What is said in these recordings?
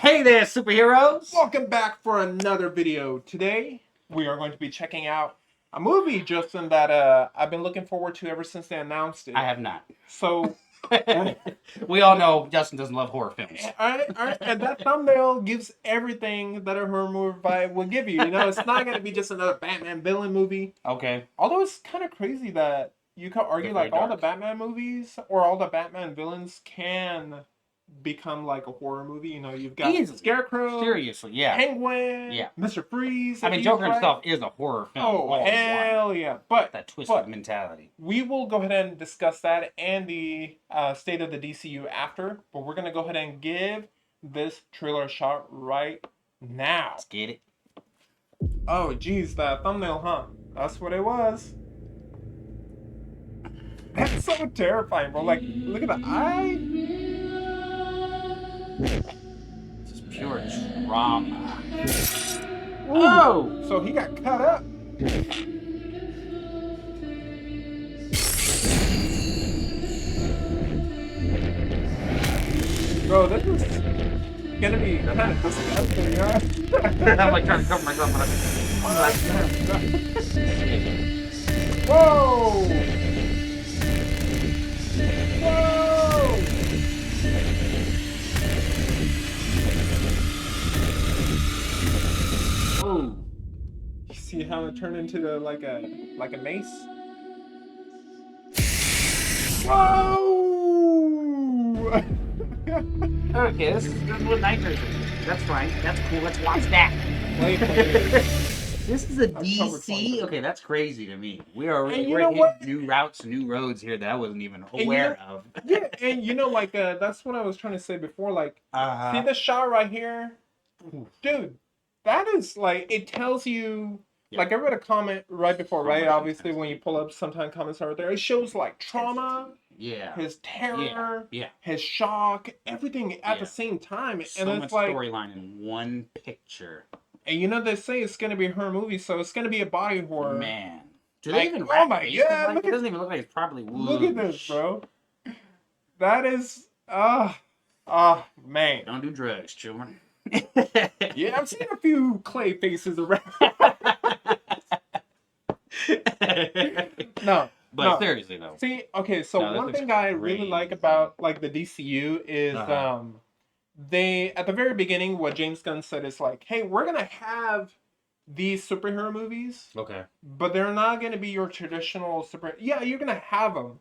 Hey there, superheroes! Welcome back for another video. Today, we are going to be checking out a movie, Justin, that I've been looking forward to ever since they announced it. I have not. So, we all know Justin doesn't love horror films. and that thumbnail gives everything that a horror movie vibe will give you. You know, it's not going to be just another Batman villain movie. Okay. Although it's kind of crazy that you could argue like all the Batman movies or all the Batman villains can become like a horror movie. You know, you've got Scarecrow, seriously, yeah, Penguin, yeah, Mr. Freeze. I mean, Joker himself is a horror film. Oh hell yeah! But that twisted mentality. We will go ahead and discuss that and the state of the DCU after. But we're gonna go ahead and give this trailer a shot right now. Let's get it. Oh geez, that thumbnail, huh? That's what it was. That's so terrifying, bro. Like, look at the eye. This is pure drama. Ooh. Oh! So he got cut up. Bro, this is gonna be kind of disgusting, huh? I'm like trying to cover myself up. Whoa! Whoa! Oh! You see how it turned into like a mace? Whoa! Okay, this is what nightmares are. That's fine. That's cool. Let's watch that. This is a DC. Okay, that's crazy to me. We are hitting new routes, new roads here that I wasn't even aware of. Yeah, and you know, like that's what I was trying to say before. Like, see this shot right here, dude. That is like, it tells you. Yeah. Like I read a comment right before, right? Obviously, when you pull up, sometimes comments are there. It shows like trauma. Yeah. His terror. Yeah. His shock. Everything at the same time. So and it's much like storyline in one picture. And you know they say it's gonna be a horror movie, so it's gonna be a body horror. Man, do they even? Oh my god! Like, it doesn't even look like it's properly. Look at this, bro. That is man. Don't do drugs, children. Yeah, I've seen a few clay faces around. But seriously though. See, okay, so one thing I really like about like the DCU is they at the very beginning what James Gunn said is like, hey, we're gonna have these superhero movies, okay, but they're not gonna be your traditional super. Yeah, you're gonna have them,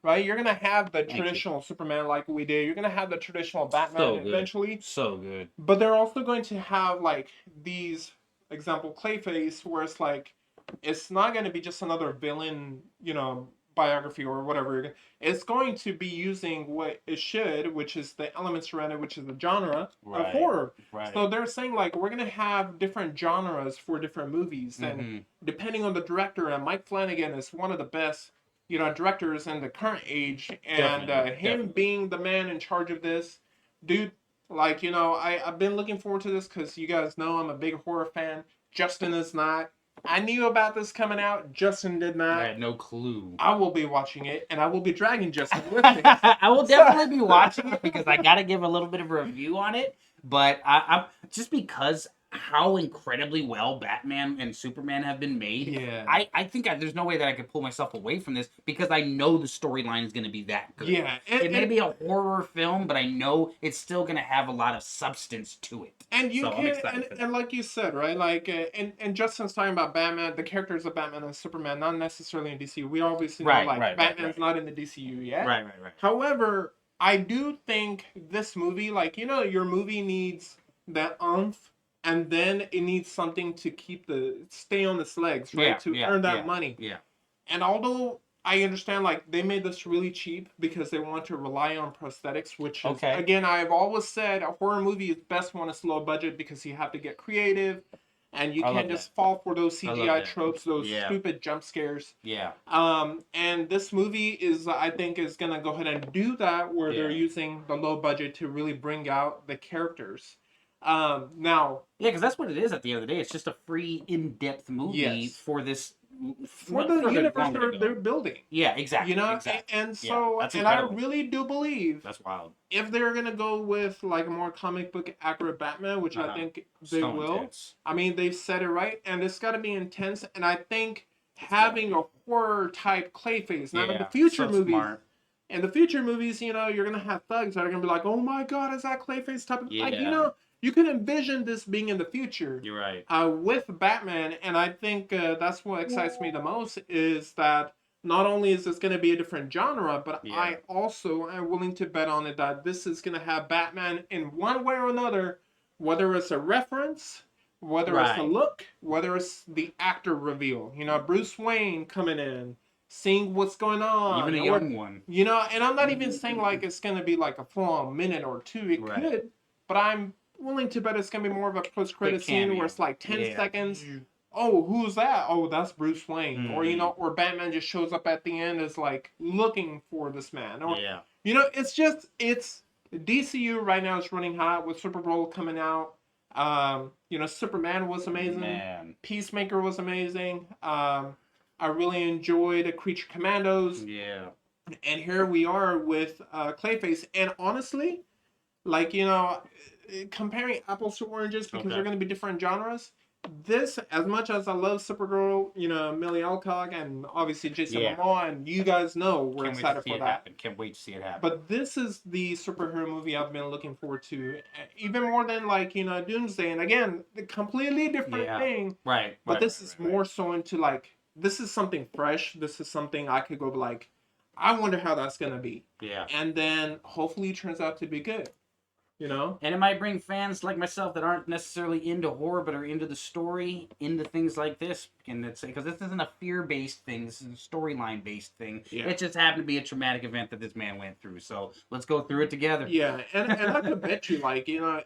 right? You're gonna have the traditional Superman like we did. You're gonna have the traditional Batman eventually. So good. But they're also going to have like these, example, Clayface, where it's like it's not gonna be just another villain, you know, biography or whatever. It's going to be using what it should, which is the elements around it, which is the genre of horror. Right. So they're saying like we're gonna have different genres for different movies, and depending on the director, and Mike Flanagan is one of the best, you know, directors in the current age, and him being the man in charge of this, dude. Like, you know, I've been looking forward to this because you guys know I'm a big horror fan. Justin is not. I knew about this coming out. Justin did not. I had no clue. I will be watching it, and I will be dragging Justin with me. I will definitely be watching it because I got to give a little bit of a review on it. But I'm just because how incredibly well Batman and Superman have been made. Yeah. I think there's no way that I could pull myself away from this because I know the storyline is going to be that good. Yeah. It may be a horror film, but I know it's still going to have a lot of substance to it. And you can, and like you said, right? Like, and Justin's talking about Batman, the characters of Batman and Superman, not necessarily in DCU. We obviously know, like, Batman's not in the DCU yet. Right. However, I do think this movie, like, you know, your movie needs that oomph, and then it needs something to stay on its legs, right? To earn that money. Yeah. And although I understand, like, they made this really cheap because they want to rely on prosthetics, which is, again, I've always said a horror movie is best when it's low budget because you have to get creative and you can't just fall for those CGI tropes, those stupid jump scares. Yeah. And this movie is, I think, is going to go ahead and do that where they're using the low budget to really bring out the characters. Now, Yeah, because that's what it is at the end of the day. It's just a free, in-depth movie yes, for this, for much the further universe longer to they're go. building, Yeah, you exactly, know, exactly. and Yeah, so, that's and I incredible. really do believe That's wild. if they're gonna go with like a more comic book accurate Batman, which I think they So will. intense. I mean, they've said it right, and it's got to be intense. And I think It's gotta having be. a horror type Clayface. Now, Yeah, so smart. in the future movies, you know, you're gonna have thugs that are gonna be like, "Oh my God, is that Clayface type of like?" You Yeah, know, you can envision this being in the future you're right. with Batman, and I think that's what excites me the most is that not only is this going to be a different genre, but Yeah, I also am willing to bet on it that this is going to have Batman in one way or another, whether it's a reference, whether it's a right. look, whether it's the actor reveal. You know, Bruce Wayne coming in, seeing what's going Even on, a or young one. you know, and I'm not even saying like it's going to be like a full on minute or two. It Right. could, but I'm willing to bet it's going to be more of a post Quick credit scene where cameo. it's like 10 Yeah. seconds. Oh, who's that? Oh, that's Bruce Wayne. Or, you Mhm. know, or Batman just shows up at the end as like looking for this man. Or, Yeah. you know, it's DCU right now is running hot with Supergirl coming out. You know, Superman was amazing. Man. Peacemaker was amazing. I really enjoyed Creature Commandos. Yeah. And here we are with Clayface. And honestly, like, you know, comparing apples to oranges because Okay. they're going to be different genres. This, as much as I love Supergirl, you know, Millie Alcock, and obviously Jason Yeah. Momoa, and you guys know we're Can't wait to excited see for it that. happen. Can't wait to see it happen. But this is the superhero movie I've been looking forward to, even more than like, you know, Doomsday. And again, a completely different Yeah. thing. Right. But Right. this Right. is Right. more so into like, this is something fresh. This is something I could go like, I wonder how that's gonna be. Yeah. And then hopefully it turns out to be good. You know? And it might bring fans like myself that aren't necessarily into horror but are into the story, into things like this. And it's because this isn't a fear-based thing. This is a storyline-based thing. Yeah. It just happened to be a traumatic event that this man went through. So let's go through it together. Yeah, and I could bet you, like, you know,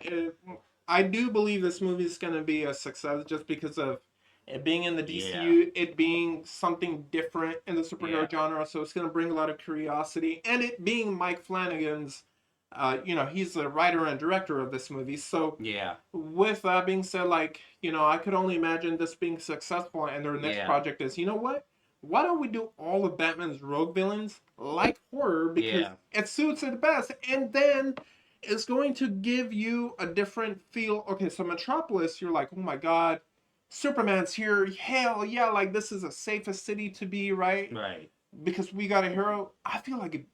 I do believe this movie is going to be a success just because of it being in the DCU, it being something different in the superhero genre. So it's going to bring a lot of curiosity, and it being Mike Flanagan's, you know, he's the writer and director of this movie. So Yeah. with that being said, like, you know, I could only imagine this being successful, and their next Yeah. project is, you know what? Why don't we do all of Batman's rogue villains like horror because Yeah. it suits it best, and then it's going to give you a different feel. Okay, so Metropolis, you're like, oh my god, Superman's here, hell yeah, like this is the safest city to be, right? Right. Because we got a hero. I feel like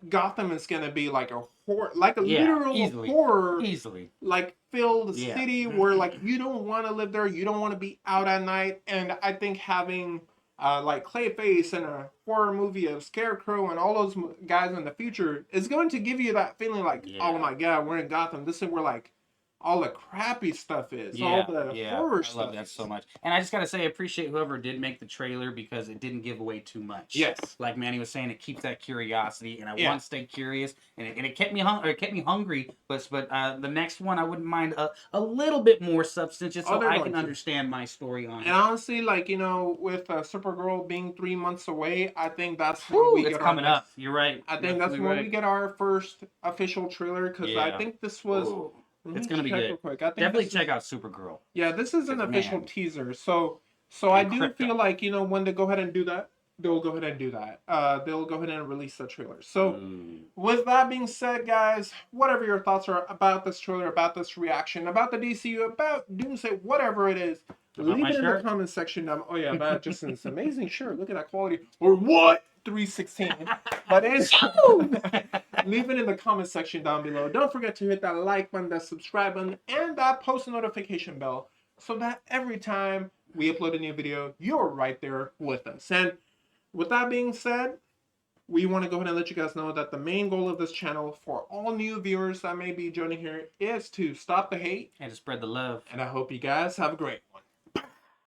Gotham is gonna be like a horror, like a Yeah. literal Easily. horror, Easily. like filled Yeah. city where like you don't want to live there, you don't want to be out at night. And I think having like Clayface and a horror movie of Scarecrow and all those guys in the future is going to give you that feeling like, Yeah. oh my god, we're in Gotham. This is where like all the crappy stuff is, Yeah, all the yeah, horror I stuff. love that so much. And I just gotta say, I appreciate whoever did make the trailer because it didn't give away too much. Yes. Like Manny was saying, it keeps that curiosity, and I Yeah. want to stay curious, and it kept me hungry. But the next one, I wouldn't mind a little bit more substance, just so they're I going can to. understand my story on And it. honestly, like, you know, with Supergirl being 3 months away, I think that's when Whew, we it's get coming our up. You're right. I You're think that's absolutely when right. we get our first official trailer because I Yeah. think this was. Ooh, Let it's me gonna be check good. real quick. I think Definitely this check is, out Supergirl. yeah, this is an 'Cause, official man. teaser. So I And do Krypto. feel like, you know, when they go ahead and do that, they'll go ahead and do that. They'll go ahead and release the trailer. So Ooh. with that being said, guys, whatever your thoughts are about this trailer, about this reaction, about the DCU, about Doomsday, whatever it is, About leave my it in the shirt? comment section down. Oh yeah, about just this amazing shirt. Look at that quality. Or what? 316. But it's leave it in the comment section down below. Don't forget to hit that like button, that subscribe button, and that post notification bell so that every time we upload a new video, you're right there with us. And with that being said, we want to go ahead and let you guys know that the main goal of this channel for all new viewers that may be joining here is to stop the hate. And to spread the love. And I hope you guys have a great one.